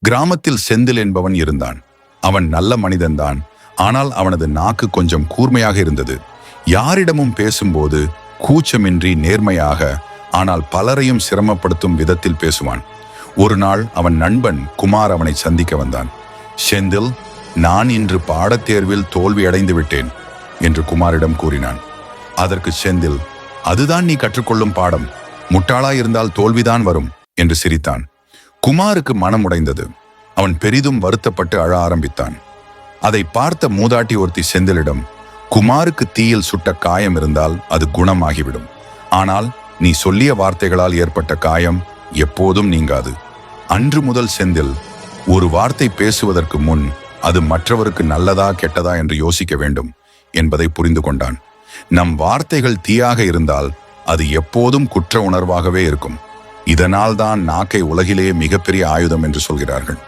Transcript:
கிராமத்தில் செந்தில் என்பவன் இருந்தான். அவன் நல்ல மனிதன்தான். ஆனால் அவனது நாக்கு கொஞ்சம் கூர்மையாக இருந்தது. யாரிடமும் பேசும்போது கூச்சமின்றி நேர்மையாக, ஆனால் பலரையும் சிரமப்படுத்தும் விதத்தில் பேசுவான். ஒரு நாள் அவன் நண்பன் குமார் அவனை சந்திக்க வந்தான். செந்தில், நான் இன்று பாடத்தேர்வில் தோல்வி அடைந்து விட்டேன் என்று குமாரிடம் கூறினான். அதற்கு செந்தில், அதுதான் நீ கற்றுக்கொள்ளும் பாடம், முட்டாளாயிருந்தால் தோல்விதான் வரும் என்று சிரித்தான். குமாருக்கு மனம் உடைந்தது. அவன் பெரிதும் வருத்தப்பட்டு அழ ஆரம்பித்தான். அதை பார்த்த மூதாட்டி ஒருத்தி செந்திலிடம், குமாருக்கு தீயில் சுட்ட காயம் இருந்தால் அது குணமாகிவிடும். ஆனால் நீ சொல்லிய வார்த்தைகளால் ஏற்பட்ட காயம் எப்போதும் நீங்காது. அன்று முதல் செந்தில் ஒரு வார்த்தை பேசுவதற்கு முன் அது மற்றவருக்கு நல்லதா கெட்டதா என்று யோசிக்க வேண்டும் என்பதை புரிந்து கொண்டான். நம் வார்த்தைகள் தீயாக இருந்தால் அது எப்போதும் குற்ற உணர்வாகவே இருக்கும். இதனால் தான் நாக்கை உலகிலேயே மிகப்பெரிய ஆயுதம் என்று சொல்கிறார்கள்.